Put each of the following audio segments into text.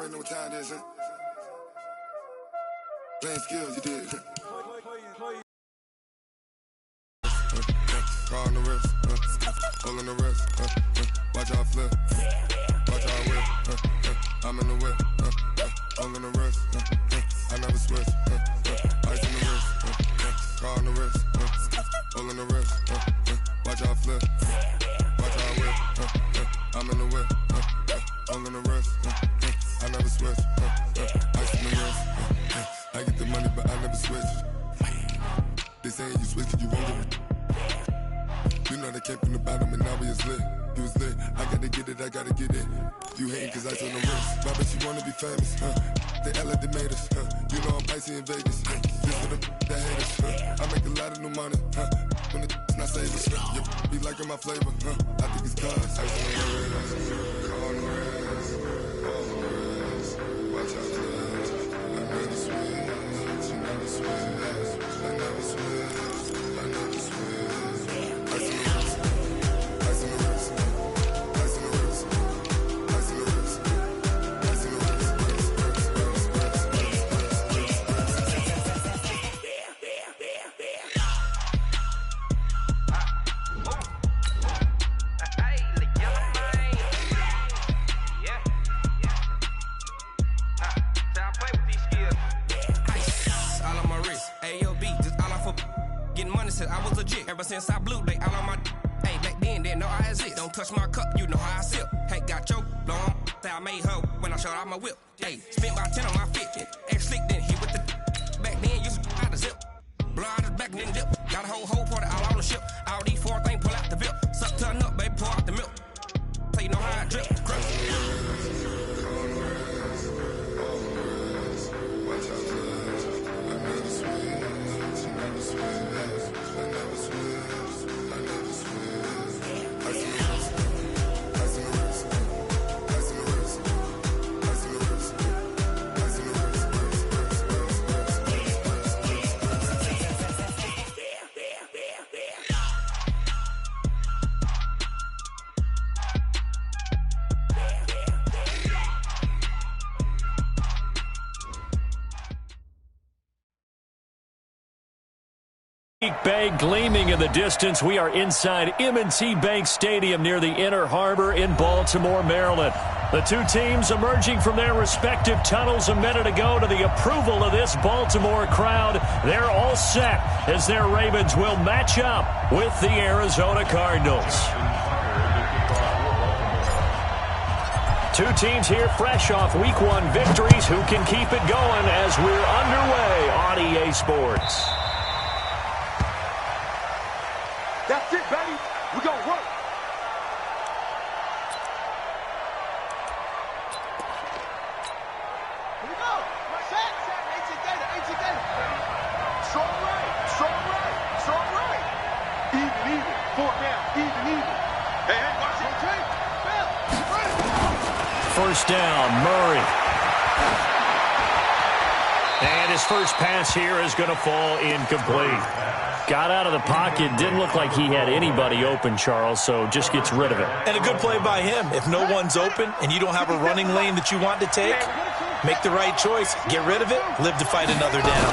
already know what time it is, huh? Playing skills, you did. Car on the wrist, hole in the wrist, watch how I flip, watch how I whip, I'm in the whip, hole in the wrist, I never switch, ice in the wrist, car on the wrist, hole in the wrist, watch how I flip, watch how I whip, I'm in the whip, hole in the wrist, I never switch, ice in the wrist, I get the money but I never switch. They saying you switch it, you won't get it. You know they came from the bottom and now we is lit. You was lit, I gotta get it, I gotta get it. You hating cause I told them wrist. But I bet you wanna be famous, They act like they made us, You know I'm icy in Vegas, This for the that hate us, I make a lot of new money, When the not save us, You be liking my flavor, I think it's cause ice on the wrist, on the wrist, on the wrist. Watch out, cuz I never switch, I never switch, I never switch, I never switch. Ever since I blew, they all on my hey, back then, didn't know I exist. Don't touch my cup, you know how I sip. Hey, got your long, say I made her when I showed out my whip. Hey, spent about 10 on my fit. Ex slick, then he with the back then, used to out the zip. Blow out his back, then dip. Got a whole party all on the ship. All these four things, pull out the VIP. Suck, turn up, baby, pour out the milk. So you know how I drip. Bay gleaming in the distance. We are inside M&T Bank Stadium near the Inner Harbor in Baltimore, Maryland. The two teams emerging from their respective tunnels a minute ago to the approval of this Baltimore crowd. They're all set as their Ravens will match up with the Arizona Cardinals. Two teams here fresh off Week 1 victories. Who can keep it going as we're underway on EA Sports? That's it, baby. We're going to work. Here we go. Set. 18 data. Strong right. Even. Fourth down. Even. Hey, watch it. First down, Murray. And his first pass here is going to fall incomplete. Got out of the pocket. Didn't look like he had anybody open, Charles, so just gets rid of it. And a good play by him. If no one's open and you don't have a running lane that you want to take, make the right choice. Get rid of it. Live to fight another down.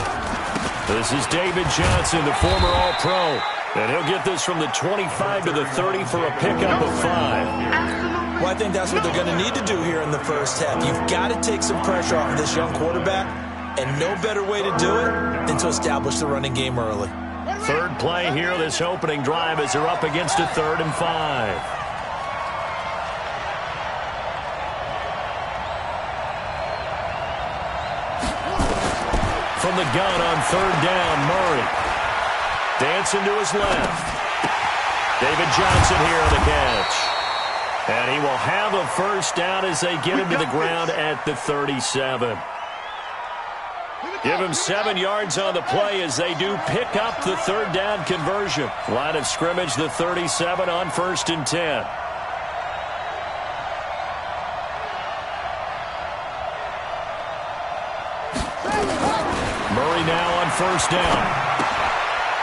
This is David Johnson, the former All-Pro. And he'll get this from the 25 to the 30 for a pickup of 5. Well, I think that's what they're going to need to do here in the first half. You've got to take some pressure off of this young quarterback, and no better way to do it than to establish the running game early. Third play here, this opening drive as they're up against a 3rd and 5. From the gun on 3rd down, Murray. Dancing to his left. David Johnson here on the catch. And he will have a first down as they get him to the ground at the 37. Give him 7 yards on the play as they do pick up the 3rd down conversion. Line of scrimmage, the 37 on 1st and 10. Murray now on 1st down.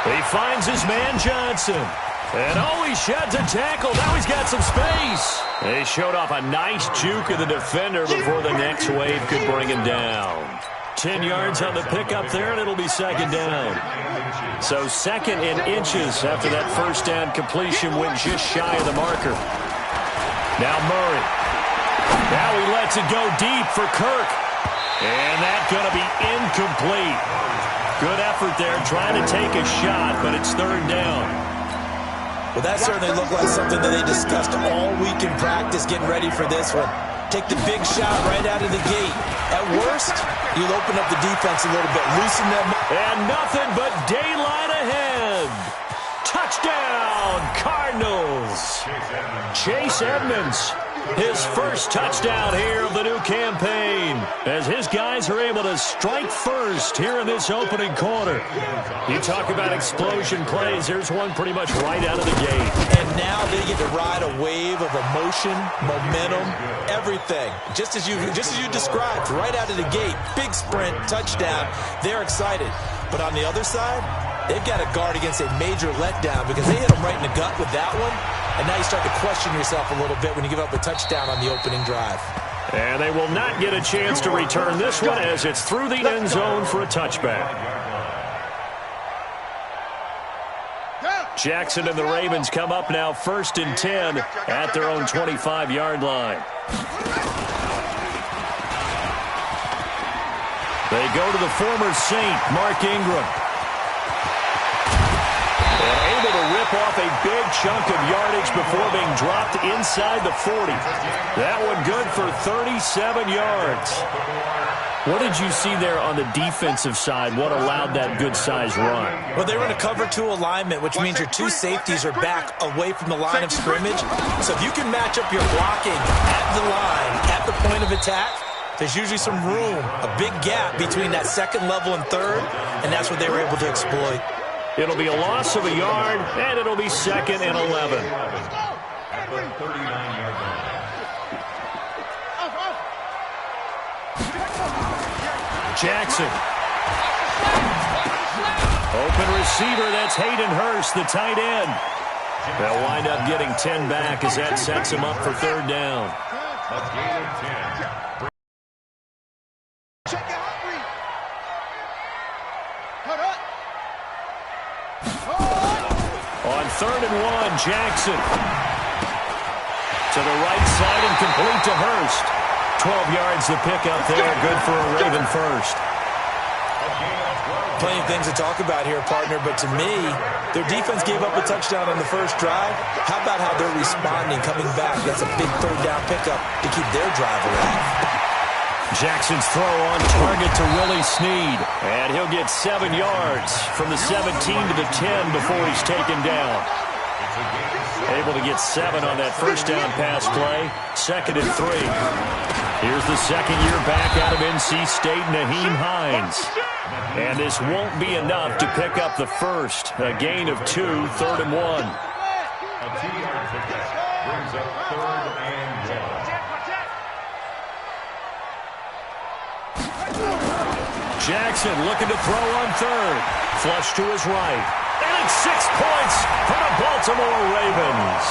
He finds his man Johnson. And oh, he sheds a tackle. Now he's got some space. They showed off a nice juke of the defender before the next wave could bring him down. 10 yards on the pickup there, and it'll be second down. So second in inches after that first down completion went just shy of the marker. Now Murray. Now he lets it go deep for Kirk. And that's going to be incomplete. Good effort there trying to take a shot, but it's third down. Well, that certainly looked like something that they discussed all week in practice, getting ready for this one. Take the big shot right out of the gate. At worst, you'll open up the defense a little bit, loosen them. And nothing but daylight ahead. Touchdown, Cardinals. Chase Edmonds, his first touchdown here of the new campaign, as his guys are able to strike first here in this opening quarter. You talk about explosion plays. There's one pretty much right out of the gate. And now they get to ride a wave of emotion, momentum, everything. Just as you described, right out of the gate, big sprint, touchdown. They're excited. But on the other side, they've got to guard against a major letdown because they hit them right in the gut with that one. And now you start to question yourself a little bit when you give up a touchdown on the opening drive. And they will not get a chance to return this one as it's through the end zone for a touchback. Jackson and the Ravens come up now 1st and 10 at their own 25-yard line. They go to the former Saint, Mark Ingram. And able to rip off a big chunk of yardage before being dropped inside the 40. That one good for 37 yards. What did you see there on the defensive side? What allowed that good-sized run? Well, they were in a cover-2 alignment, which means your two safeties are back away from the line of scrimmage. So if you can match up your blocking at the line, at the point of attack, there's usually some room, a big gap between that second level and third, and that's what they were able to exploit. It'll be a loss of a yard, and it'll be 2nd and 11. Jackson. Open receiver, that's Hayden Hurst, the tight end. They'll wind up getting 10 back as that sets him up for third down. On 3rd and 1, Jackson. To the right side and complete to Hurst. 12 yards to pick up there. Good for a Raven first. Plenty of things to talk about here, partner, but to me, their defense gave up a touchdown on the first drive. How about how they're responding, coming back? That's a big third down pickup to keep their drive alive. Jackson's throw on target to Willie Snead. And he'll get 7 yards from the 17 to the 10 before he's taken down. Able to get 7 on that first down pass play. 2nd and 3. Here's the second year back out of NC State, Naheem Hines. And this won't be enough to pick up the first. A gain of 2, 3rd and 1. A 2-yard pickup brings up 3rd and 1. Jackson looking to throw on 3rd. Flush to his right. And it's 6 points for the Baltimore Ravens.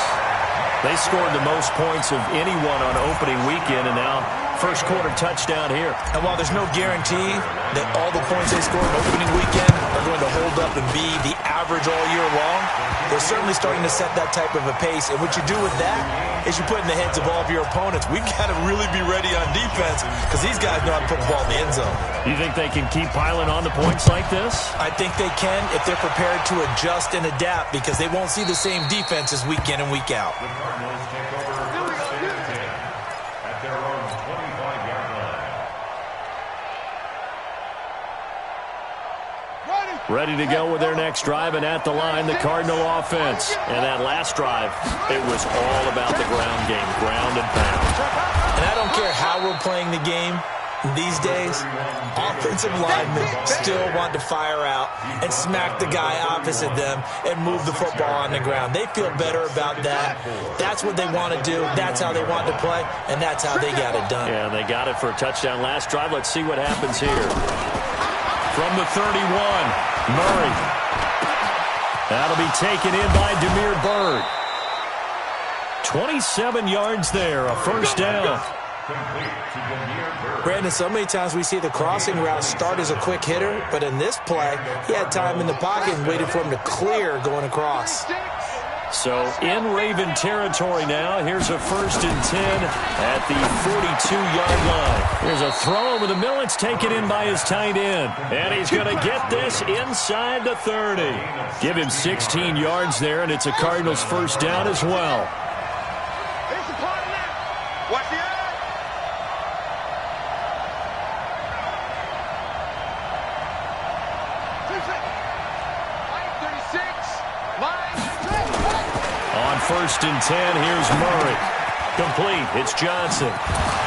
They scored the most points of anyone on opening weekend, and now first quarter touchdown here. And while there's no guarantee that all the points they scored on opening weekend are going to hold up and be the average all year long, they're certainly starting to set that type of a pace. And what you do with that is you put in the heads of all of your opponents, we've got to really be ready on defense because these guys know how to put the ball in the end zone. You think they can keep piling on the points like this? I think they can if they're prepared to adjust and adapt because they won't see the same defenses week in and week out. The Cardinals take over 1st and 10 at their own 25-yard line. Ready to go with their next drive, and at the line, the Cardinal offense. And that last drive, it was all about the ground game, ground and pound. And I don't care how we're playing the game these days, offensive linemen still want to fire out and smack the guy opposite them and move the football on the ground. They feel better about that. That's what they want to do. That's how they want to play, and that's how they got it done. Yeah, they got it for a touchdown last drive. Let's see what happens here. From the 31, Murray. That'll be taken in by Demir Bird. 27 yards there, a first down. Brandon, so many times we see the crossing route start as a quick hitter, but in this play, he had time in the pocket and waited for him to clear going across. So in Raven territory now. Here's a 1st and 10 at the 42-yard line. Here's a throw over the middle. It's taken in by his tight end. And he's going to get this inside the 30. Give him 16 yards there, and it's a Cardinals first down as well. It's a part of that. Watch the eye. On 1st and 10, here's Murray. Complete. It's Johnson.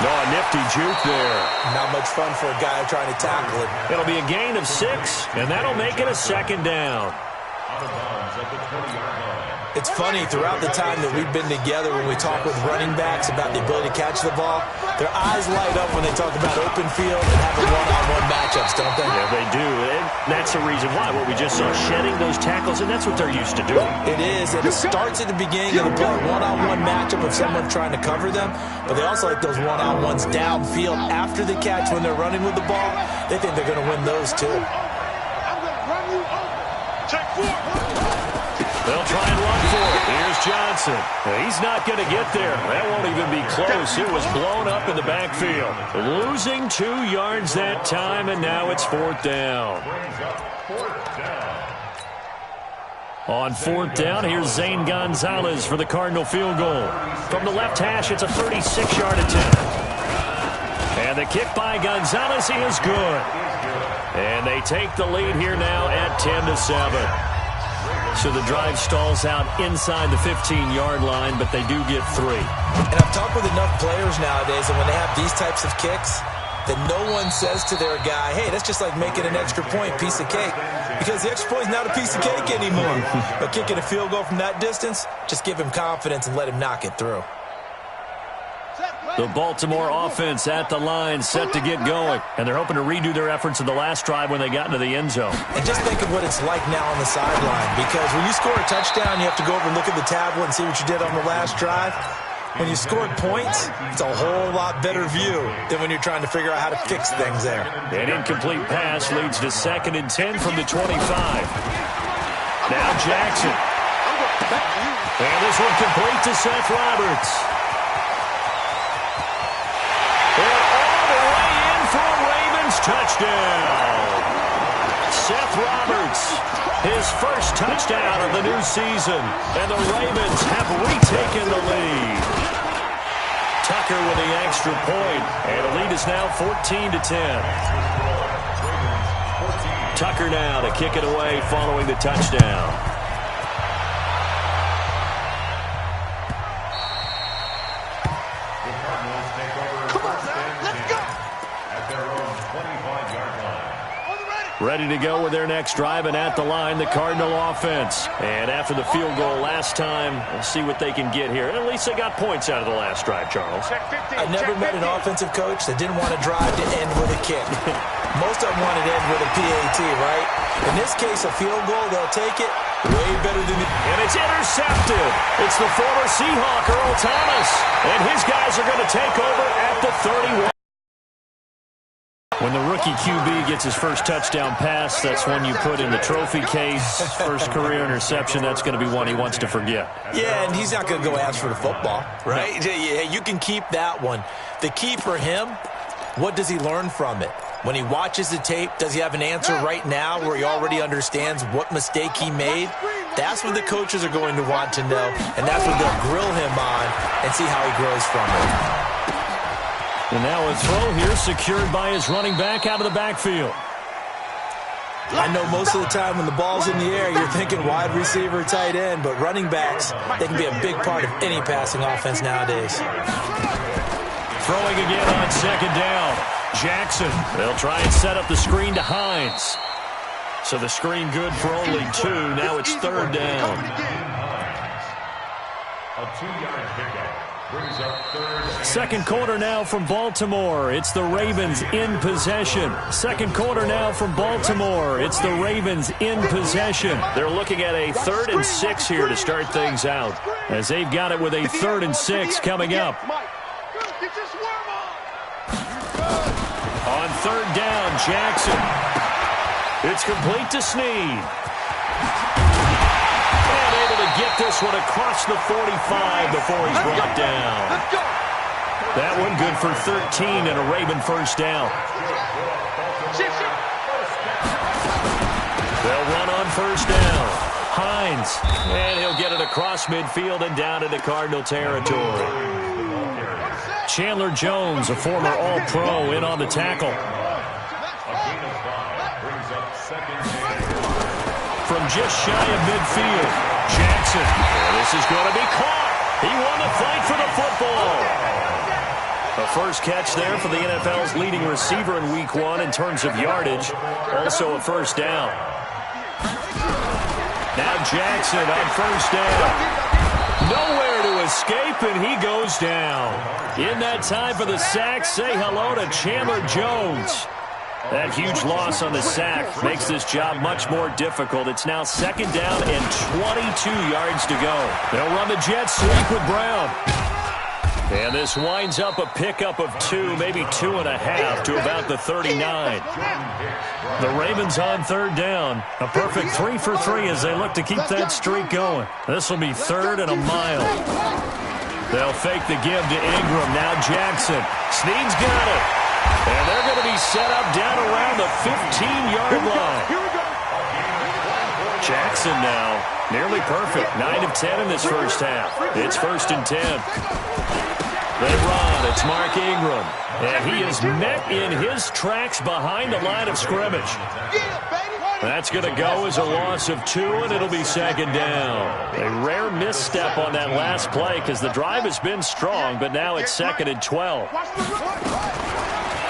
No, a nifty juke there. Not much fun for a guy trying to tackle it. It'll be a gain of 6, and that'll make it a 2nd down. Out of bounds at the 20-yard line. It's funny, throughout the time that we've been together, when we talk with running backs about the ability to catch the ball, their eyes light up when they talk about open field and having one-on-one matchups, don't they? Yeah, they do. And that's the reason why. What we just saw, shedding those tackles, and that's what they're used to doing. It is, and it starts at the beginning of the play, one-on-one matchup of someone trying to cover them, but they also like those one-on-ones downfield after the catch when they're running with the ball. They think they're going to win those, too. I'm going to run you over. Check 4. They'll try and run for it. Here's Johnson. He's not going to get there. That won't even be close. It was blown up in the backfield. Losing 2 yards that time, and now it's 4th down. On 4th down, here's Zane Gonzalez for the Cardinal field goal. From the left hash, it's a 36-yard attempt. And the kick by Gonzalez is good. And they take the lead here now at 10-7. So the drive stalls out inside the 15-yard line, but they do get 3. And I've talked with enough players nowadays, and when they have these types of kicks, that no one says to their guy, hey, that's just like making an extra point, piece of cake. Because the extra point is not a piece of cake anymore. But kicking a field goal from that distance, just give him confidence and let him knock it through. The Baltimore offense at the line, set to get going. And they're hoping to redo their efforts in the last drive when they got into the end zone. And just think of what it's like now on the sideline. Because when you score a touchdown, you have to go over and look at the tablet and see what you did on the last drive. When you scored points, it's a whole lot better view than when you're trying to figure out how to fix things there. An incomplete pass leads to 2nd and 10 from the 25. Now Jackson. And this one complete to Seth Roberts. Touchdown. Seth Roberts, his first touchdown of the new season, and the Ravens have retaken the lead. Tucker with the extra point, and the lead is now 14-10. Tucker now to kick it away following the touchdown. Ready to go with their next drive, and at the line, the Cardinal offense. And after the field goal last time, we'll see what they can get here. And at least they got points out of the last drive, Charles. I never met an offensive coach that didn't want to drive to end with a kick. Most of them wanted to end with a PAT, right? In this case, a field goal, they'll take it way better than the... And it's intercepted. It's the former Seahawk, Earl Thomas. And his guys are going to take over at the 31. When the rookie QB gets his first touchdown pass, that's one you put in the trophy case. First career interception, that's going to be one he wants to forget. Yeah, and he's not going to go ask for the football, right? No. Yeah, you can keep that one. The key for him, what does he learn from it? When he watches the tape, does he have an answer right now where he already understands what mistake he made? That's what the coaches are going to want to know, and that's what they'll grill him on and see how he grows from it. And now a throw here secured by his running back out of the backfield. I know most of the time when the ball's in the air, you're thinking wide receiver, tight end, but running backs, they can be a big part of any passing offense nowadays. Throwing again on 2nd down. Jackson. They'll try and set up the screen to Hines. So the screen good for only 2. Now it's 3rd down. A 2-yard pickup. brings up third. Second quarter now from Baltimore. It's the Ravens in possession. Second quarter now from Baltimore. It's the Ravens in possession. They're looking at a 3rd and 6 here to start things out, as they've got it with a 3rd and 6 coming up. On 3rd down, Jackson. It's complete to Snead. And able to get this one across the 45 before he's brought down. That one good for 13 and a Raven first down. They'll run on first down. Hines, and he'll get it across midfield and down into Cardinal territory. Chandler Jones, a former All-Pro, in on the tackle. From just shy of midfield, Jackson. This is going to be caught. He won the fight for the football. A first catch there for the NFL's leading receiver in Week 1 in terms of yardage. Also a first down. Now Jackson on first down. Nowhere to escape, and he goes down. In that time for the sack, say hello to Chandler Jones. That huge loss on the sack makes this job much more difficult. It's now 2nd down and 22 yards to go. They'll run the jet sweep with Brown. And this winds up a pickup of 2, maybe 2.5 to about the 39. The Ravens on 3rd down. A perfect 3 for 3 as they look to keep that streak going. This will be 3rd and a mile. They'll fake the give to Ingram. Now Jackson. Snead's got it. And they're going to be set up down around the 15-yard line. Jackson now, nearly perfect. 9 of 10 in this first half. It's 1st and 10. They run. It's Mark Ingram. And he is met in his tracks behind the line of scrimmage. That's going to go as a loss of 2, and it'll be 2nd down. A rare misstep on that last play because the drive has been strong, but now it's 2nd and 12.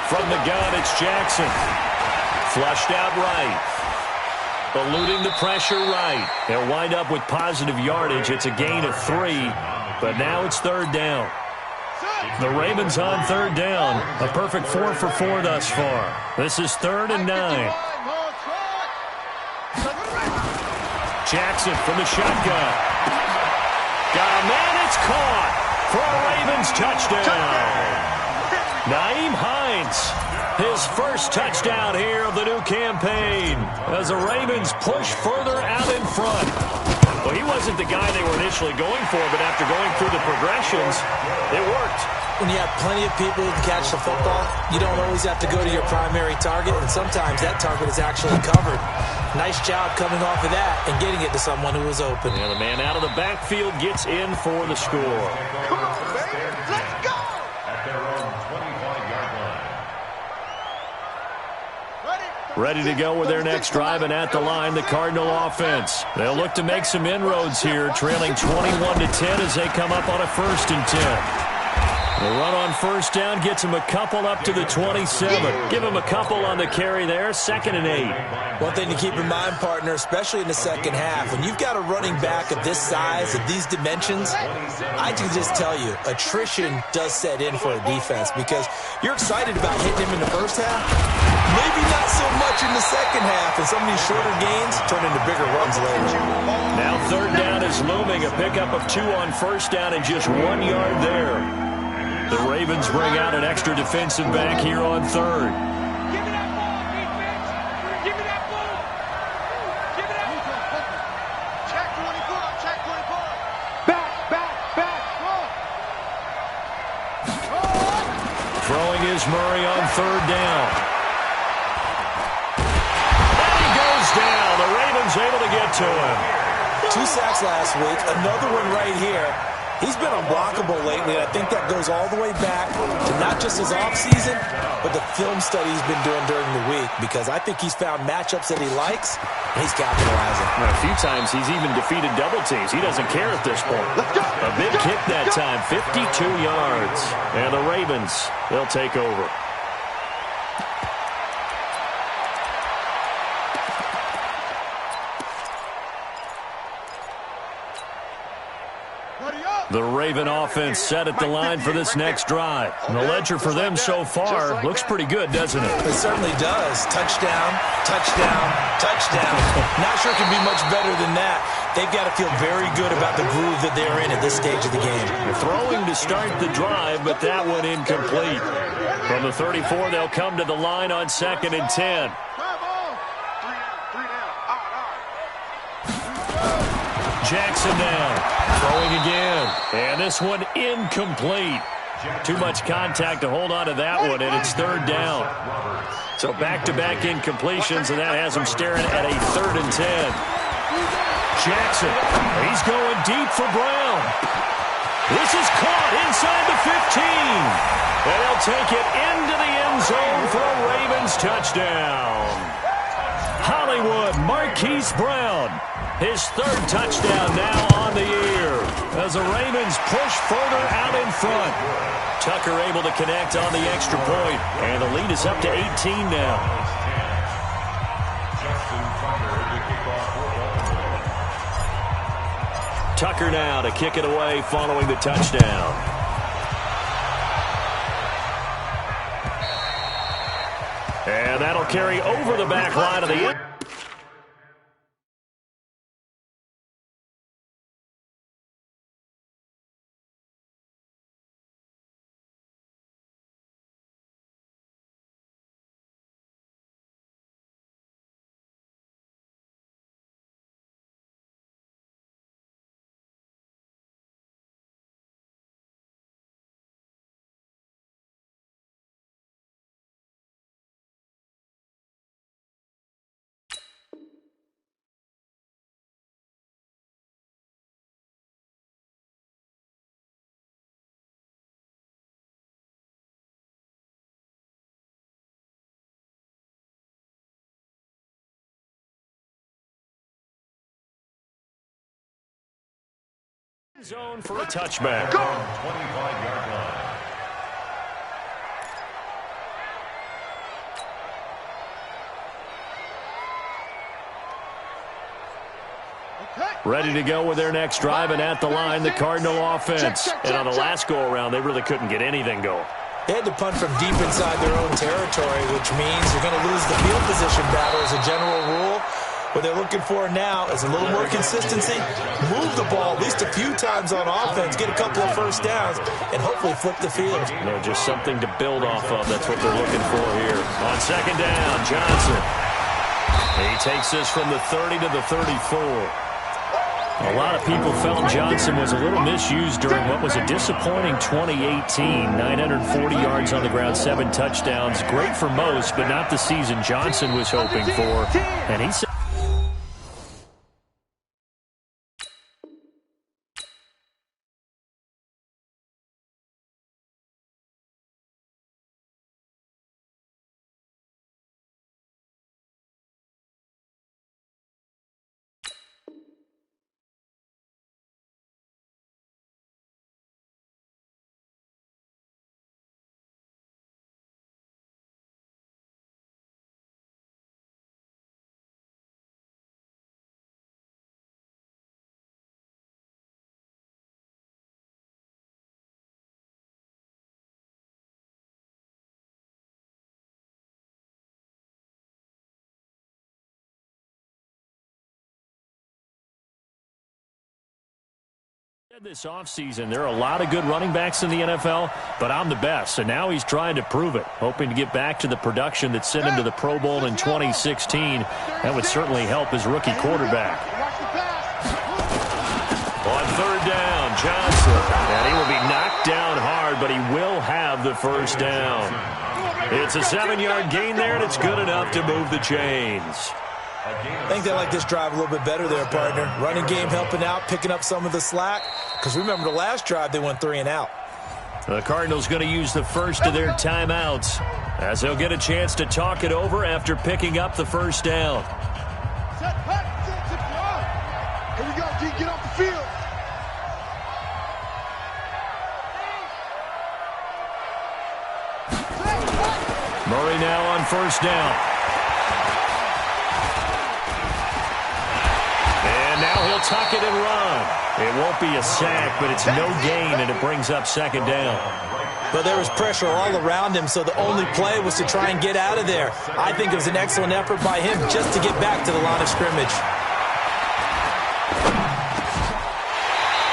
From the gun, it's Jackson. Flushed out right. Eluding the pressure right. They'll wind up with positive yardage. It's a gain of 3, but now it's 3rd down. The Ravens on 3rd down. A perfect 4 for 4 thus far. This is 3rd and 9. Jackson from the shotgun. Got a man, it's caught for a Ravens touchdown. Nyheim Hines, his first touchdown here of the new campaign as the Ravens push further out in front. Well, he wasn't the guy they were initially going for, but after going through the progressions, it worked. When you have plenty of people to catch the football, you don't always have to go to your primary target, and sometimes that target is actually covered. Nice job coming off of that and getting it to someone who was open. And the man out of the backfield gets in for the score. Come on, baby. Let's go! At their own 25-yard line. Ready to go with their next drive, and at the line, the Cardinal offense. They'll look to make some inroads here, trailing 21-10 as they come up on a 1st and 10. The run on first down gets him a couple up to the 27. Give him a couple on the carry there, 2nd and 8. One thing to keep in mind, partner, especially in the second half, when you've got a running back of this size, of these dimensions, I can just tell you, attrition does set in for a defense because you're excited about hitting him in the first half. Maybe not so much in the second half, and some of these shorter gains turn into bigger runs later. Now 3rd down is looming, a pickup of 2 on first down and just 1 yard there. The Ravens bring out an extra defensive back here on 3rd. Give me that ball, defense! Give me that ball! Give me that ball! Check 24, check 24! Back, run! Throwing is Murray on 3rd down. And he goes down. The Ravens able to get to him. 2 sacks last week, another one right here. He's been unblockable lately, and I think that goes all the way back to not just his offseason, but the film study he's been doing during the week, because I think he's found matchups that he likes, and he's capitalizing. A few times he's even defeated double teams. He doesn't care at this point. A big kick that time, 52 yards. And the Ravens, they'll take over. The Raven offense set at the line for this next drive. And the ledger for them so far looks pretty good, doesn't it? It certainly does. Touchdown, touchdown, touchdown. Not sure it can be much better than that. They've got to feel very good about the groove that they're in at this stage of the game. They're throwing to start the drive, but that one incomplete. From the 34, they'll come to the line on 2nd and 10. Jackson down. Throwing again. And this one incomplete. Too much contact to hold on to that one, and it's 3rd down. So back-to-back incompletions, and that has them staring at a 3rd and 10. Jackson, he's going deep for Brown. This is caught inside the 15. And he'll take it into the end zone for a Ravens touchdown. Hollywood Marquise Brown. His 3rd touchdown now on the year as the Ravens push further out in front. Tucker able to connect on the extra point, and the lead is up to 18 now. Tucker now to kick it away following the touchdown. And that'll carry over the back line of the end. Zone for a touchback. 25-yard line. Ready to go with their next drive, and at the line, the Cardinal offense. And on the last go-around, they really couldn't get anything going. They had to punt from deep inside their own territory, which means you're going to lose the field position battle as a general rule. What they're looking for now is a little more consistency, move the ball at least a few times on offense, get a couple of first downs, and hopefully flip the field. You know, just something to build off of. That's what they're looking for here. On 2nd down, Johnson. He takes this from the 30 to the 34. A lot of people felt Johnson was a little misused during what was a disappointing 2018. 940 yards on the ground, 7 touchdowns. Great for most, but not the season Johnson was hoping for. And he said, this offseason, there are a lot of good running backs in the NFL, but I'm the best. And now he's trying to prove it, hoping to get back to the production that sent him to the Pro Bowl in 2016. That would certainly help his rookie quarterback. On 3rd down, Johnson. And he will be knocked down hard, but he will have the first down. It's a 7-yard gain there, and it's good enough to move the chains. I think they like this drive a little bit better there, partner. Running game helping out, picking up some of the slack. Because remember, the last drive, they went 3 and out. The Cardinals going to use the first of their timeouts as they'll get a chance to talk it over after picking up the first down. Here we go, D. Get off the field. Murray now on 1st down. And now he'll tuck it and run. It won't be a sack, but it's no gain, and it brings up second down. But there was pressure all around him, so the only play was to try and get out of there. I think it was an excellent effort by him just to get back to the line of scrimmage.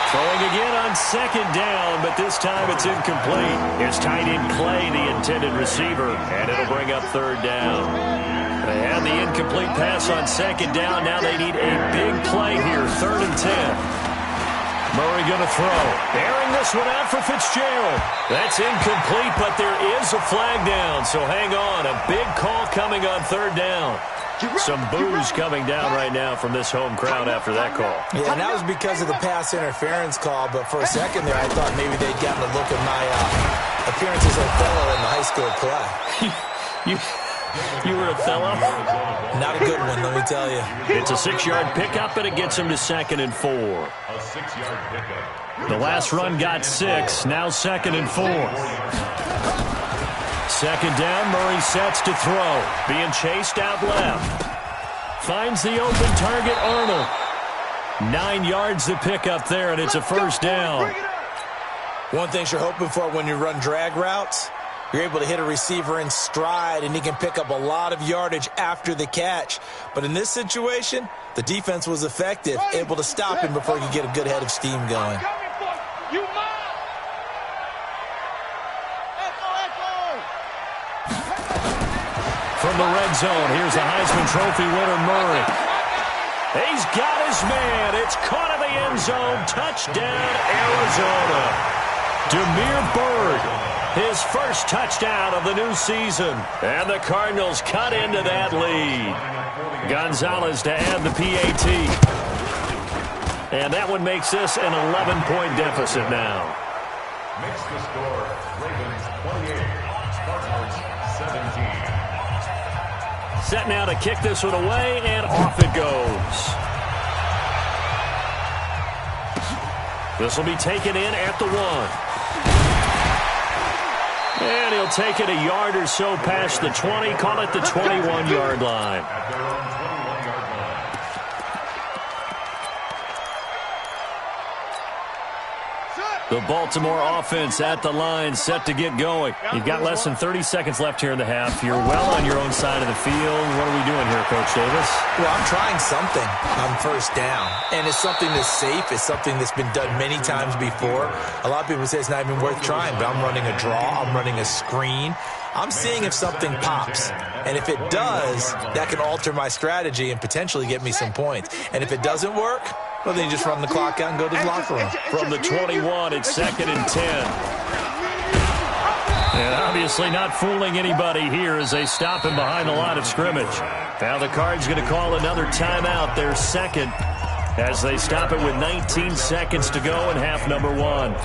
Throwing again on second down, but this time it's incomplete. His tight end Clay, the intended receiver, and it'll bring up third down. They had the incomplete pass on second down. Now they need a big play here, 3rd and 10. Murray going to throw. Airing this one out for Fitzgerald. That's incomplete, but there is a flag down, so hang on. A big call coming on third down. Some boos coming down right now from this home crowd after that call. Yeah, and that was because of the pass interference call, but for a second there I thought maybe they'd gotten a look at my appearance as Othello in the high school play. You were Othello? Not a good one, let me tell you. It's a 6-yard pickup, and it gets him to 2nd and 4. A 6-yard pickup. The last run got 6, now 2nd and 4. Second down, Murray sets to throw. Being chased out left. Finds the open target, Arnold. 9 yards to pick up there, and it's a first down. One thing you're hoping for when you run drag routes, you're able to hit a receiver in stride, and he can pick up a lot of yardage after the catch. But in this situation, the defense was effective, able to stop him before he could get a good head of steam going. From the red zone, here's the Heisman Trophy winner, Murray. He's got his man. It's caught in the end zone. Touchdown, Arizona. Damiere Byrd, his first touchdown of the new season. And the Cardinals cut into that lead. Gonzalez to add the PAT. And that one makes this an 11-point deficit now. Makes the score Ravens 28, Cardinals 17. Set now to kick this one away, and off it goes. This will be taken in at the 1. And he'll take it a yard or so past the 20, call it the 21-yard line. At their own 21-yard line. The Baltimore offense at the line, set to get going. You've got less than 30 seconds left here in the half. You're well on your own side of the field. What are we doing here, Coach Davis? Well, I'm trying something on first down, and it's something that's safe. It's something that's been done many times before. A lot of people say it's not even worth trying, but I'm running a draw. I'm running a screen. I'm seeing if something pops, and if it does, that can alter my strategy and potentially get me some points. And if it doesn't work, well, then you just run the clock out and go to the locker room. From the 21, it's 2nd and 10. And obviously not fooling anybody here as they stop him behind the line of scrimmage. Now the Cards going to call another timeout, their second, as they stop it with 19 seconds to go in half number 1.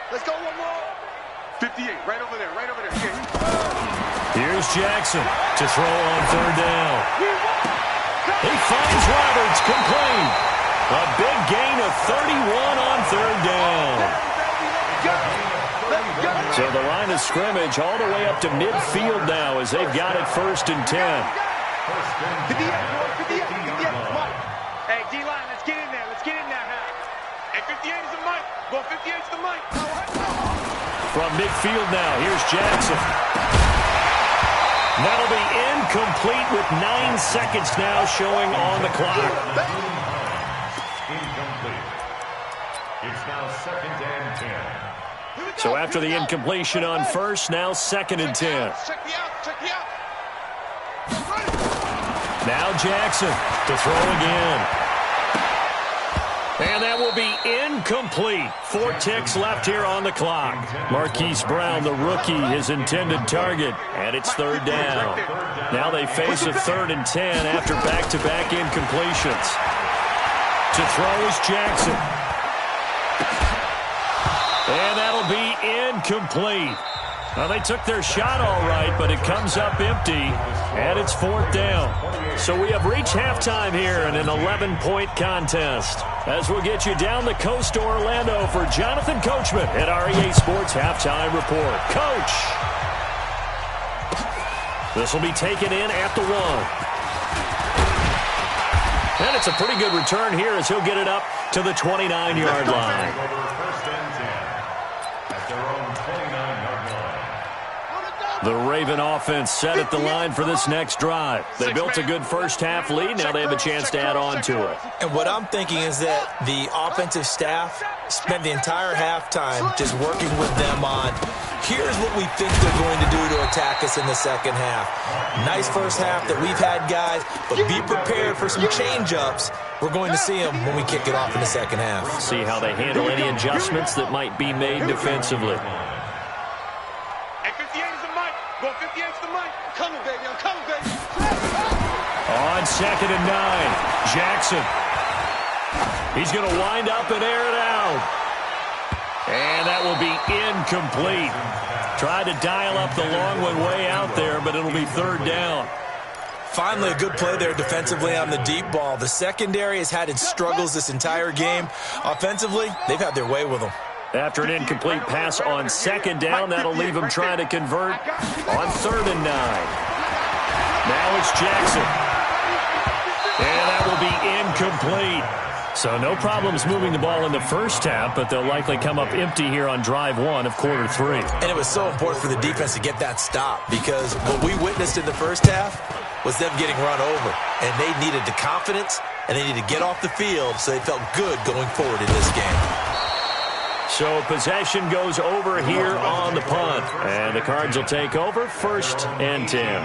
Let's go one more. 58, right over there, right over there. Here's Jackson to throw on third down. He finds Roberts, complete. A big gain of 31 on third down. So the line of scrimmage all the way up to midfield now as they've got it 1st and 10. Hey, D-line, let's get in there. Let's get in there now. Hey, 58 is the mic. Go 58 is the mic. From midfield now, here's Jackson. That'll be incomplete with 9 seconds now showing on the clock. Incomplete. It's now 2nd and 10. So after the incompletion on first, now 2nd and 10. Check me out. Check me out. Now Jackson to throw again. And that will be incomplete. 4 ticks left here on the clock. Marquise Brown, the rookie, his intended target. And it's third down. Now they face a 3rd and 10 after back-to-back incompletions. To throw is Jackson. And that'll be incomplete. Well, they took their shot all right, but it comes up empty, and it's 4th down. So we have reached halftime here in an 11-point contest. As we'll get you down the coast to Orlando for Jonathan Coachman at REA Sports Halftime Report. Coach! This will be taken in at the 1. And it's a pretty good return here as he'll get it up to the 29-yard line. The Raven offense set at the line for this next drive. They built a good first-half lead. Now they have a chance to add on to it. And what I'm thinking is that the offensive staff spent the entire halftime just working with them on, here's what we think they're going to do to attack us in the second half. Nice first half that we've had, guys, but be prepared for some change-ups. We're going to see them when we kick it off in the second half. See how they handle any adjustments that might be made defensively. Go 58's the mic. I'm coming, baby. I'm coming, baby. On 2nd and 9, Jackson. He's going to wind up and air it out. And that will be incomplete. Tried to dial up the long one way out there, but it'll be 3rd down. Finally, a good play there defensively on the deep ball. The secondary has had its struggles this entire game. Offensively, they've had their way with them. After an incomplete pass on 2nd down, that'll leave him trying to convert on 3rd and 9. Now it's Jackson. And that will be incomplete. So no problems moving the ball in the first half, but they'll likely come up empty here on drive 1 of quarter 3. And it was so important for the defense to get that stop, because what we witnessed in the first half was them getting run over. And they needed the confidence, and they needed to get off the field so they felt good going forward in this game. So possession goes over here on the punt. And the Cards will take over 1st and 10.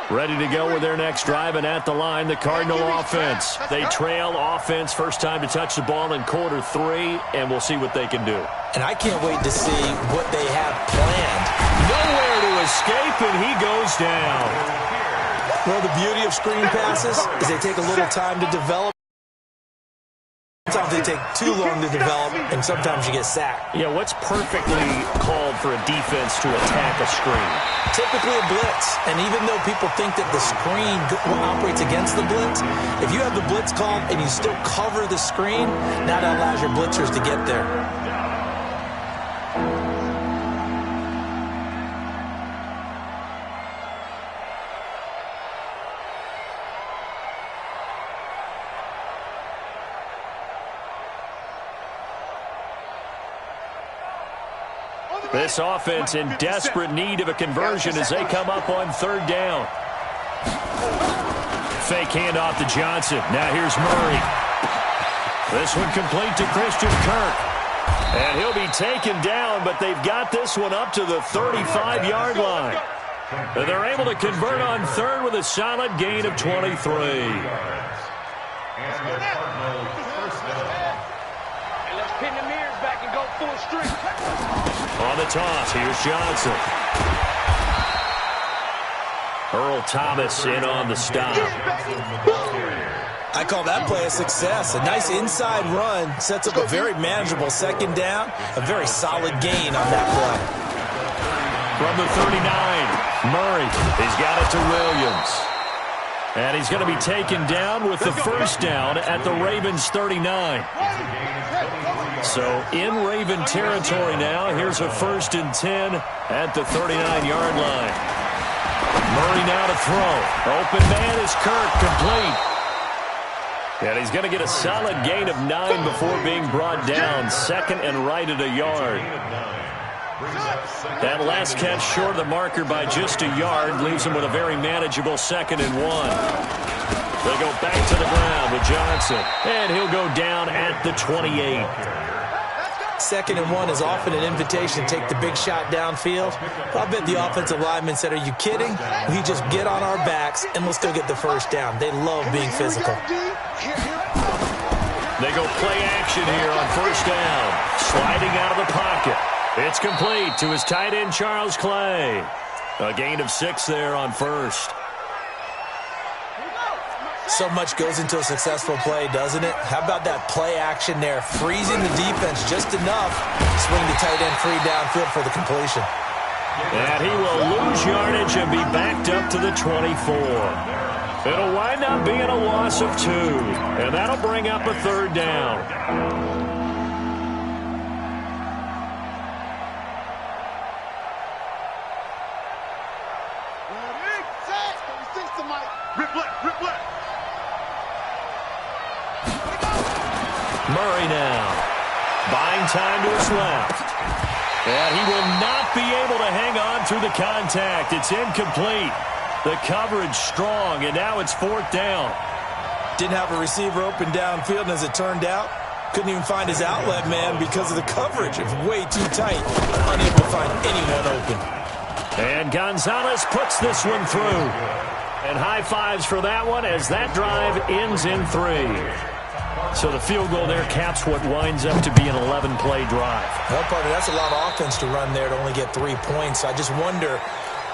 Ready to go with their next drive, and at the line, the Cardinal offense. They trail offense, first time to touch the ball in quarter 3, and we'll see what they can do. And I can't wait to see what they have planned. Nowhere to escape, and he goes down. Well, the beauty of screen passes is they take a little time to develop. Sometimes they take too long to develop, and sometimes you get sacked. Yeah, what's perfectly called for a defense to attack a screen? Typically a blitz. And even though people think that the screen operates against the blitz, if you have the blitz called and you still cover the screen, now that allows your blitzers to get there. This offense in desperate need of a conversion as they come up on 3rd down. Fake handoff to Johnson. Now here's Murray. This one complete to Christian Kirk. And he'll be taken down, but they've got this one up to the 35-yard line. And they're able to convert on 3rd with a solid gain of 23. Let's pin the mirrors back and go full street. On the toss, here's Johnson. Earl Thomas in on the stop. I call that play a success. A nice inside run sets up a very manageable 2nd down. A very solid gain on that play. From the 39, Murray. He's got it to Williams. And he's going to be taken down with the 1st down at the Ravens 39. So in Raven territory now. Here's a 1st and 10 at the 39-yard line. Murray now to throw. Open man is Kirk, complete. And he's going to get a solid gain of 9 before being brought down. 2nd and right at a yard. That last catch short of the marker by just a yard leaves him with a very manageable 2nd and 1. They go back to the ground with Johnson. And he'll go down at the 28. 2nd and 1 is often an invitation to take the big shot downfield. I bet the offensive linemen said, are you kidding? We just get on our backs and we'll still get the 1st down. They love being physical. They go play action here on 1st down. Sliding out of the pocket. It's complete to his tight end, Charles Clay. A gain of 6 there on 1st. So much goes into a successful play, doesn't it? How about that play action there, freezing the defense just enough to swing the tight end free downfield for the completion. And he will lose yardage and be backed up to the 24. It'll wind up being a loss of 2, and that'll bring up a 3rd down. Murray now, buying time to his left. And he will not be able to hang on through the contact. It's incomplete. The coverage strong, and now it's 4th down. Didn't have a receiver open downfield, and as it turned out, couldn't even find his outlet man because of the coverage. It was way too tight, unable to find anyone open. And Gonzalez puts this one through. And high fives for that one as that drive ends in 3. So the field goal there caps what winds up to be an 11-play drive. One part of that's a lot of offense to run there to only get 3 points. I just wonder,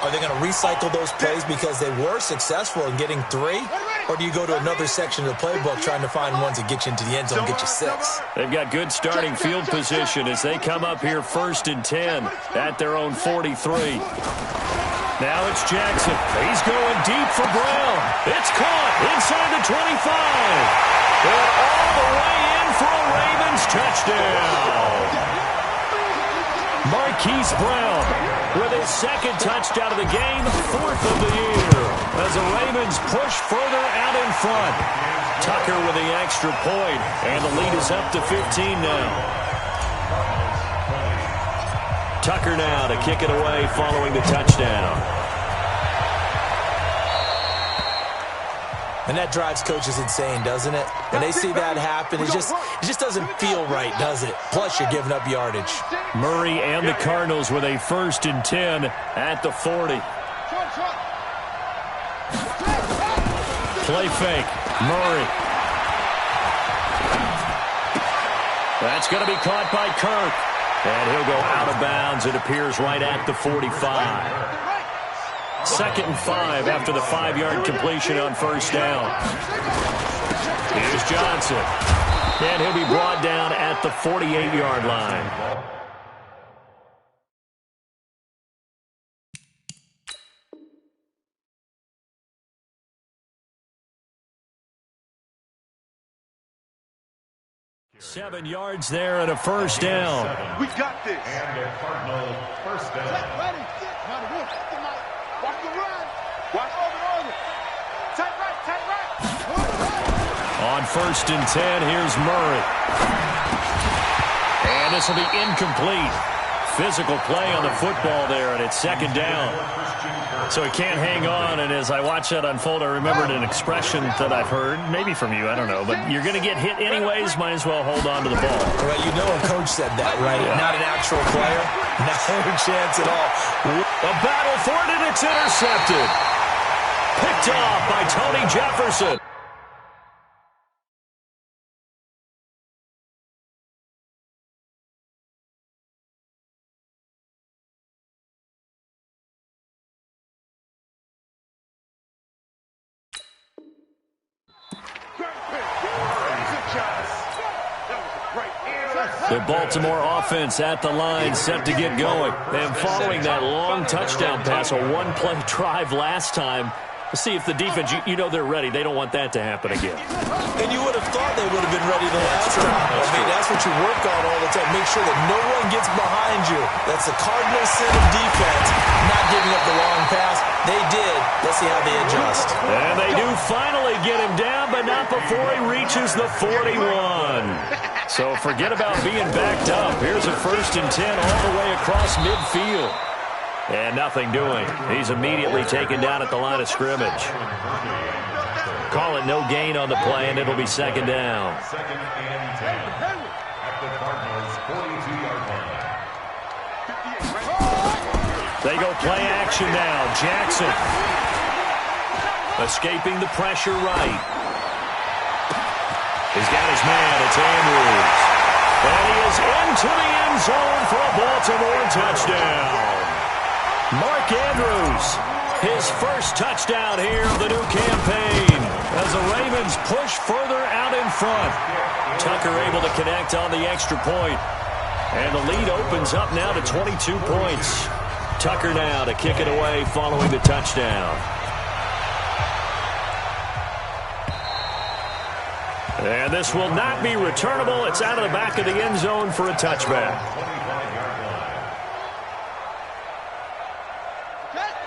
are they going to recycle those plays because they were successful in getting 3? Or do you go to another section of the playbook trying to find ones that get you into the end zone and get you 6? They've got good starting field position as they come up here 1st and 10 at their own 43. Now it's Jackson. He's going deep for Brown. It's caught inside the 25. And all the way in for a Ravens touchdown. Marquise Brown with his 2nd touchdown of the game, 4th of the year, as the Ravens push further out in front. Tucker with the extra point, and the lead is up to 15 now. Tucker now to kick it away following the touchdown. And that drives coaches insane, doesn't it? When they see that happen, it just doesn't feel right, does it? Plus, you're giving up yardage. Murray and the Cardinals with a 1st and 10 at the 40. Play fake. Murray. That's going to be caught by Kirk. And he'll go out of bounds. It appears right at the 45. 2nd and 5 after the 5-yard completion on 1st down. Here's Johnson. And he'll be brought down at the 48-yard line. Seven yards there and a 1st down. We got this. And the Cardinals 1st down. Watch the run. Watch over. Tight right. On 1st and 10, here's Murray. And this will be incomplete. Physical play on the football there, and it's 2nd down. So he can't hang on, and as I watch that unfold, I remembered an expression that I've heard, maybe from you, I don't know, but you're going to get hit anyways, might as well hold on to the ball. Well, you know a coach said that, right? Yeah. Not an actual player. No chance at all. A battle for it, and it's intercepted. Picked off by Tony Jefferson. The Baltimore offense at the line, set to get going. And following that long touchdown pass, a 1-play drive last time, to see if the defense, you know they're ready. They don't want that to happen again. And you would have thought they would have been ready the last time. I mean, that's what you work on all the time. Make sure that no one gets behind you. That's the Cardinals' sin of defense, not giving up the long pass. They did. Let's see how they adjust. And they do finally get him down, but not before he reaches the 41. So forget about being backed up. Here's a 1st and 10 all the way across midfield. And nothing doing. He's immediately taken down at the line of scrimmage. Call it no gain on the play, and it'll be 2nd down. 2nd and 10 at the Cardinals 42-yard line. They go play action now. Jackson escaping the pressure right. He's got his man. It's Andrews. And he is into the end zone for a Baltimore touchdown. Mark Andrews, his first touchdown here of the new campaign as the Ravens push further out in front. Tucker able to connect on the extra point. And the lead opens up now to 22 points. Tucker now to kick it away following the touchdown. And this will not be returnable. It's out of the back of the end zone for a touchback.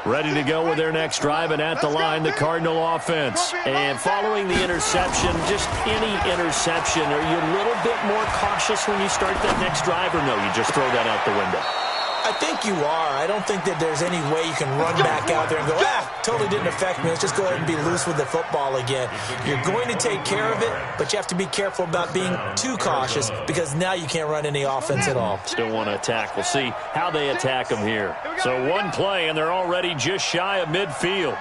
Ready to go with their next drive, and at the line, the Cardinal offense. And following the interception, just any interception, are you a little bit more cautious when you start that next drive, or no, you just throw that out the window? I think you are. I don't think that there's any way you can run back out there and go, totally didn't affect me. Let's just go ahead and be loose with the football again. You're going to take care of it, but you have to be careful about being too cautious because now you can't run any offense at all. Still want to attack. We'll see how they attack them here. So one play, and they're already just shy of midfield.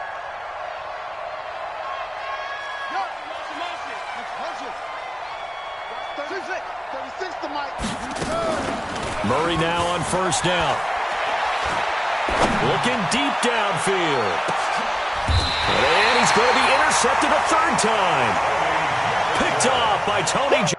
Murray now on first down. Looking deep downfield. And he's going to be intercepted a third time. Picked off by Tony Jones.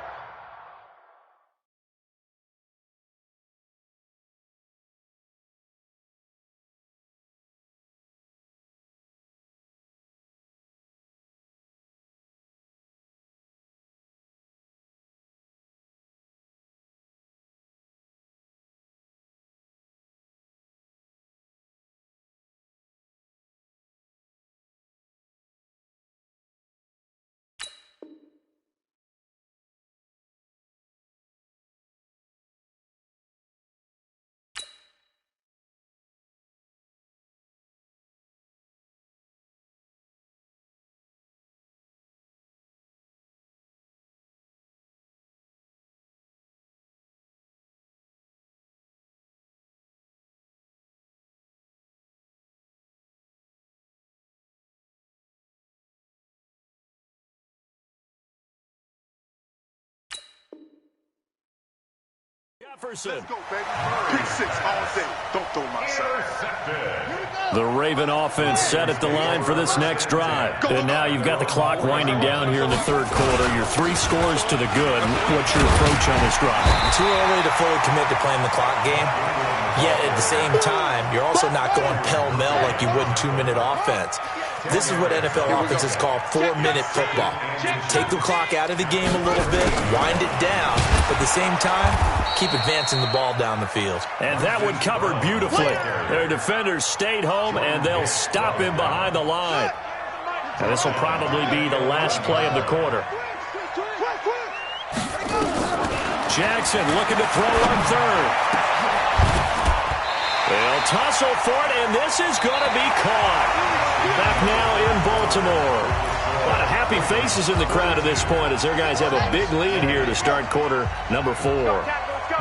Jefferson. Let's go, baby. Pick six all day. Don't throw my side. The Raven offense set at the line for this next drive. And now you've got the clock winding down here in the third quarter. Your 3 scores to the good. What's your approach on this drive? Too early to fully commit to playing the clock game. Yet at the same time, you're also not going pell-mell like you would in 2-minute offense. This is what NFL offenses call 4-minute football. Take the clock out of the game a little bit, wind it down, but at the same time, keep advancing the ball down the field. And that one covered beautifully. Their defenders stayed home, and they'll stop him behind the line. And this will probably be the last play of the quarter. Jackson looking to throw on third. They'll tussle for it, and this is going to be caught. Back now in Baltimore. A lot of happy faces in the crowd at this point as their guys have a big lead here to start quarter number 4.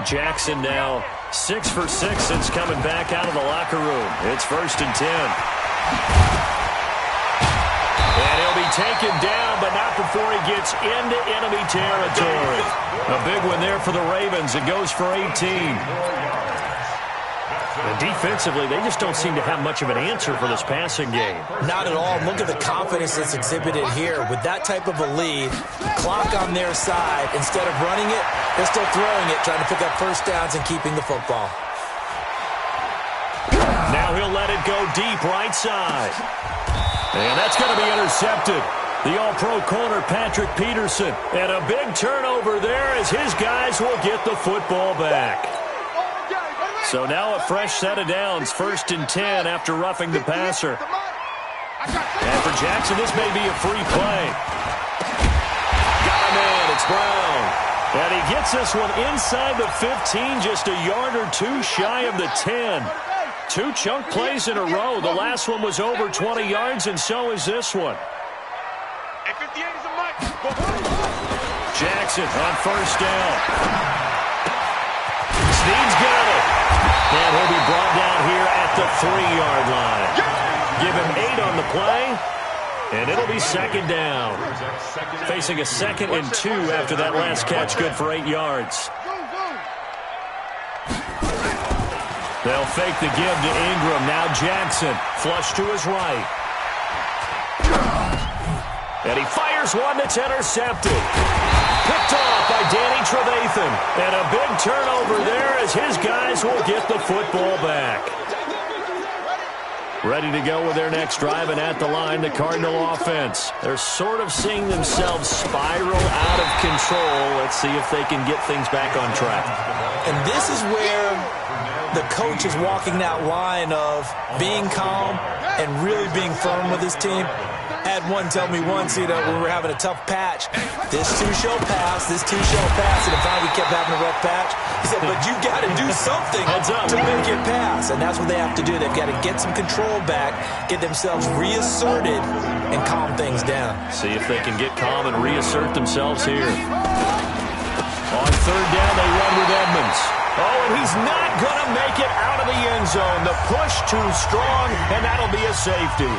Jackson now 6 for 6 since coming back out of the locker room. It's 1st and 10. And he'll be taken down, but not before he gets into enemy territory. A big one there for the Ravens. It goes for 18. And defensively, they just don't seem to have much of an answer for this passing game. Not at all. Look at the confidence that's exhibited here. With that type of a lead, clock on their side, instead of running it, they're still throwing it, trying to pick up first downs and keeping the football. Now he'll let it go deep right side. And that's going to be intercepted. The all-pro corner, Patrick Peterson. And a big turnover there as his guys will get the football back. So now a fresh set of downs, 1st and 10 after roughing the passer. And for Jackson, this may be a free play. Got a man, it's Brown. And he gets this one inside the 15, just a yard or 2 shy of the 10. 2 chunk plays in a row. The last one was over 20 yards, and so is this one. Jackson on first down. Snead's got it. And he'll be brought down here at the 3-yard line. Give him 8 on the play, and it'll be 2nd down. Facing a 2nd and 2 after that last catch, good for 8 yards. They'll fake the give to Ingram. Now Jackson. Flush to his right. And he fires one that's intercepted. Picked off by Danny Trevathan. And a big turnover there as his guys will get the football back. Ready to go with their next drive, and at the line, the Cardinal offense. They're sort of seeing themselves spiral out of control. Let's see if they can get things back on track. And this is where the coach is walking that line of being calm and really being firm with his team. I had one tell me once, when we were having a tough patch, this too shall pass, this too shall pass, and finally we kept having a rough patch. He said, but you got to do something to make it pass, and that's what they have to do. They've got to get some control back, get themselves reasserted, and calm things down. See if they can get calm and reassert themselves here. On third down, they run with Edmonds. Oh, and he's not going to make it out of the end zone. The push too strong, and that'll be a safety.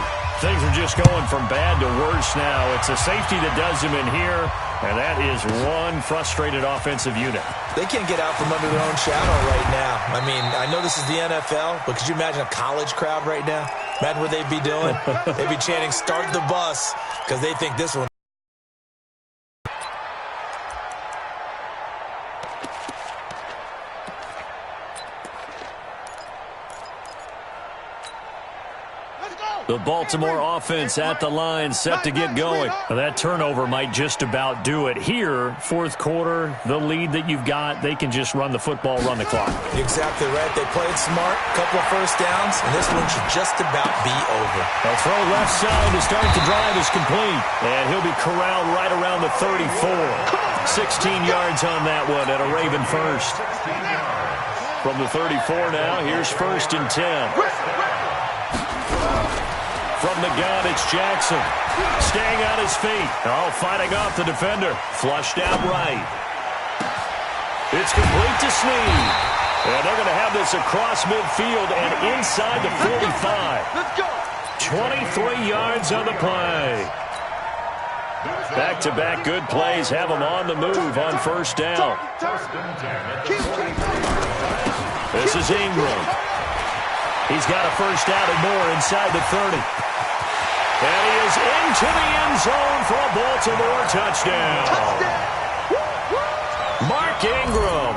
Things are just going from bad to worse now. It's a safety that does him in here, and that is one frustrated offensive unit. They can't get out from under their own shadow right now. I mean, I know this is the NFL, but could you imagine a college crowd right now? Imagine what they'd be doing. They'd be chanting, start the bus, because they think this one. The Baltimore offense at the line, set to get going. That turnover might just about do it. Here, fourth quarter, the lead that you've got, they can just run the football, run the clock. Exactly right. They played smart, couple of first downs, and this one should just about be over. A throw left side to start the drive is complete. And he'll be corralled right around the 34. 16 yards on that one at a Raven first. From the 34 now, here's 1st and 10. From the gun, it's Jackson. Staying on his feet. Oh, fighting off the defender. Flushed out right. It's complete to Snead. And they're going to have this across midfield and inside the 45. Let's go. 23 yards on the play. Back-to-back good plays have them on the move on first down. This is Ingram. He's got a first down and more inside the 30. And he is into the end zone for a Baltimore touchdown. Mark Ingram,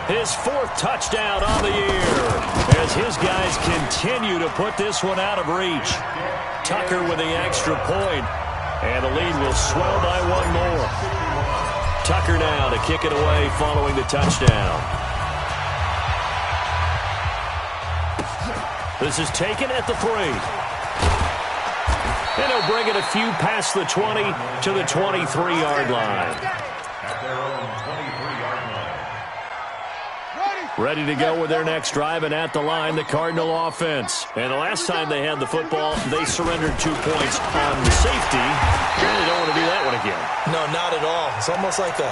his 4th touchdown on the year, as his guys continue to put this one out of reach. Tucker with the extra point, and the lead will swell by one more. Tucker now to kick it away following the touchdown. This is taken at the 3. And he'll bring it a few past the 20 to the 23-yard line. At their own 23-yard line. Ready to go with their next drive, and at the line, the Cardinal offense. And the last time they had the football, they surrendered 2 points on safety. And they don't want to do that one again. No, not at all. It's almost like a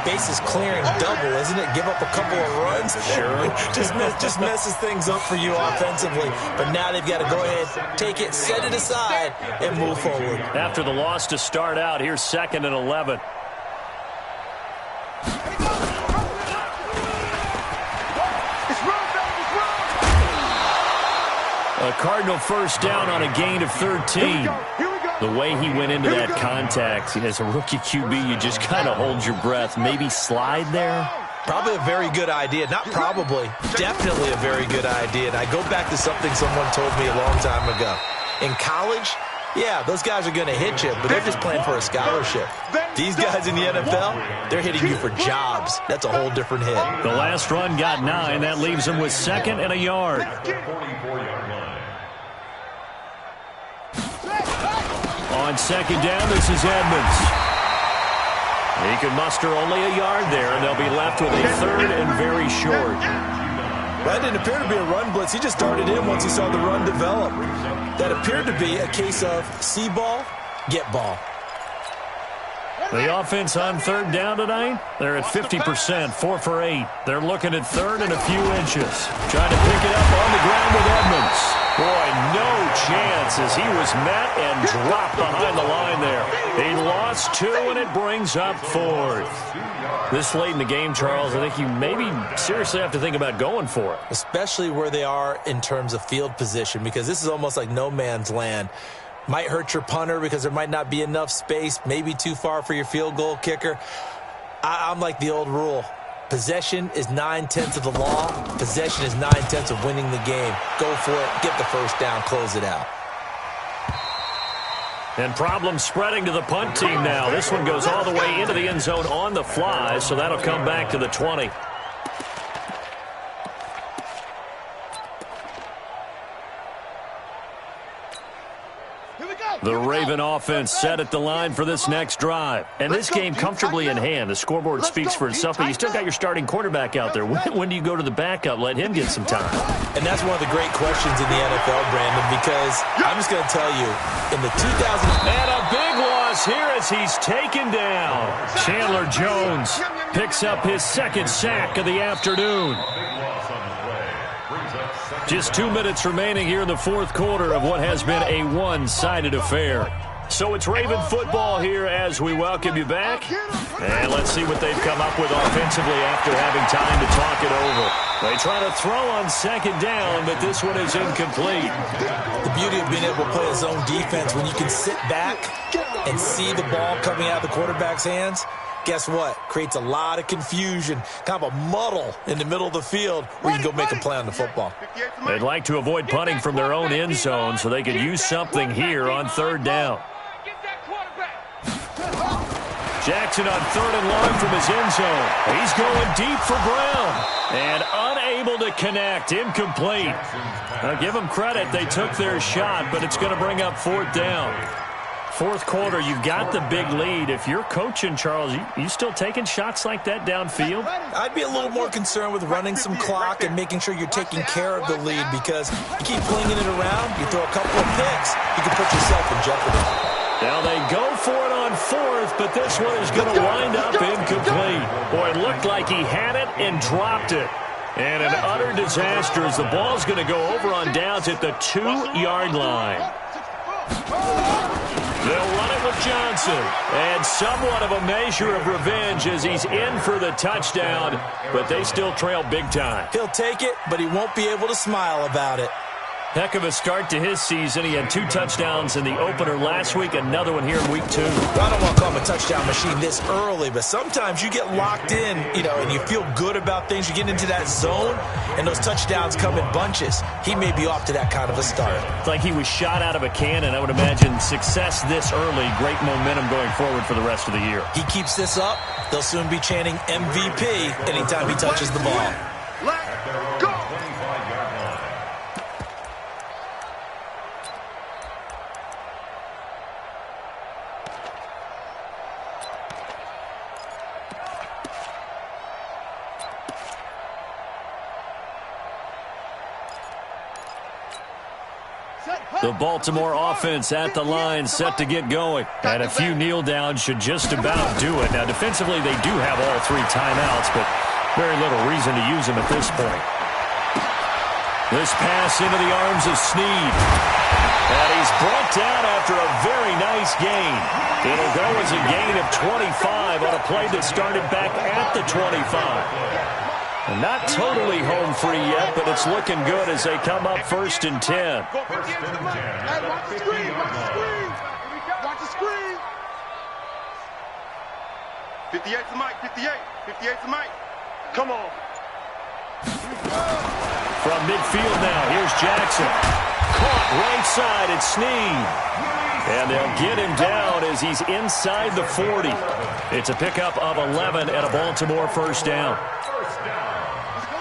bases clearing double, isn't it? Give up a couple of runs. Sure. just messes things up for you offensively. But now they've got to go ahead, take it, set it aside, and move forward. After the loss to start out, here's 2nd and 11. A Cardinal first down on a gain of 13. The way he went into that contact, as a rookie QB, you just kind of hold your breath. Maybe slide there? Probably a very good idea. Not probably. Definitely a very good idea. And I go back to something someone told me a long time ago. In college, yeah, those guys are going to hit you, but they're just playing for a scholarship. These guys in the NFL, they're hitting you for jobs. That's a whole different hit. The last run got 9. That leaves them with 2nd and a yard. 44-yard line. On 2nd down, this is Edmonds. He can muster only a yard there, and they'll be left with a 3rd and very short. That didn't appear to be a run blitz. He just started in once he saw the run develop. That appeared to be a case of see ball, get ball. The offense on 3rd down tonight, they're at 50%, 4 for 8. They're looking at 3rd and a few inches. Trying to pick it up on the ground with Edmonds. Boy, no chance as he was met and dropped behind the line there. He lost 2, and it brings up 4th. This late in the game, Charles, I think you maybe seriously have to think about going for it. Especially where they are in terms of field position, because this is almost like no man's land. Might hurt your punter because there might not be enough space, maybe too far for your field goal kicker. I'm like the old rule. Possession is 9/10 of the law. Possession is 9/10 of winning the game. Go for it. Get the first down. Close it out. And problems spreading to the punt team now. This one goes all the way into the end zone on the fly, so that'll come back to the 20. The Raven offense set at the line for this next drive. And this game comfortably in hand. The scoreboard speaks for itself, but you still got your starting quarterback out there. When do you go to the backup? Let him get some time. And that's one of the great questions in the NFL, Brandon, because I'm just going to tell you, in the 2000s... And a big loss here as he's taken down. Chandler Jones picks up his 2nd sack of the afternoon. Just 2 minutes remaining here in the 4th quarter of what has been a one-sided affair. So it's Raven football here as we welcome you back. And let's see what they've come up with offensively after having time to talk it over. They try to throw on 2nd down, but this one is incomplete. The beauty of being able to play a zone defense when you can sit back and see the ball coming out of the quarterback's hands, guess what? Creates a lot of confusion, kind of a muddle in the middle of the field where you can go make a play on the football. They'd like to avoid punting from their own end zone so they could use something here on 3rd down. Jackson on 3rd and long from his end zone. He's going deep for Brown and unable to connect. Incomplete. Now give them credit. They took their shot, but it's going to bring up 4th down. 4th quarter, you got the big lead. If you're coaching, Charles, you still taking shots like that downfield? I'd be a little more concerned with running some clock and making sure you're taking care of the lead, because you keep flinging it around, you throw a couple of picks, you can put yourself in jeopardy. Now they go for it on 4th, but this one is going to wind up incomplete. Boy, it looked like he had it and dropped it. And an utter disaster as the ball's going to go over on downs at the 2-yard line. They'll run it with Johnson. And somewhat of a measure of revenge as he's in for the touchdown, but they still trail big time. He'll take it, but he won't be able to smile about it. Heck of a start to his season. He had 2 touchdowns in the opener last week, another one here in week 2. I don't want to call him a touchdown machine this early, but sometimes you get locked in, and you feel good about things. You get into that zone, and those touchdowns come in bunches. He may be off to that kind of a start. It's like he was shot out of a cannon. I would imagine success this early, great momentum going forward for the rest of the year. He keeps this up, they'll soon be chanting MVP anytime he touches the ball. Let's go! The Baltimore offense at the line set to get going. And a few kneel downs should just about do it. Now, defensively, they do have all 3 timeouts, but very little reason to use them at this point. This pass into the arms of Snead. And he's brought down after a very nice gain. It'll go as a gain of 25 on a play that started back at the 25. And not totally home free yet, but it's looking good as they come up 1st and 10. Hey, watch the screen, watch the screen. Watch the screen. 58 to Mike, 58. 58 to Mike. Come on. From midfield now, here's Jackson. Caught right side at Snead. And they'll get him down as he's inside the 40. It's a pickup of 11 and a Baltimore 1st down.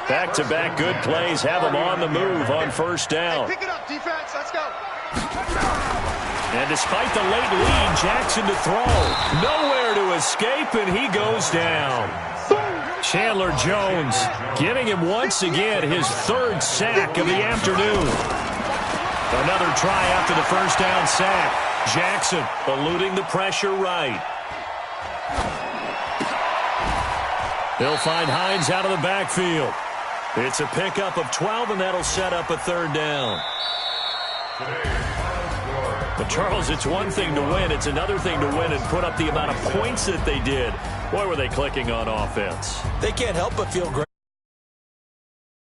Back-to-back good plays have him on the move on 1st down. Pick it up, defense. Let's go. And despite the late lead, Jackson to throw. Nowhere to escape, and he goes down. Chandler Jones giving him once again his 3rd sack of the afternoon. Another try after the 1st down sack. Jackson eluding the pressure right. He'll find Hines out of the backfield. It's a pickup of 12, and that'll set up a 3rd down. But, Charles, it's one thing to win. It's another thing to win and put up the amount of points that they did. Boy, were they clicking on offense. They can't help but feel great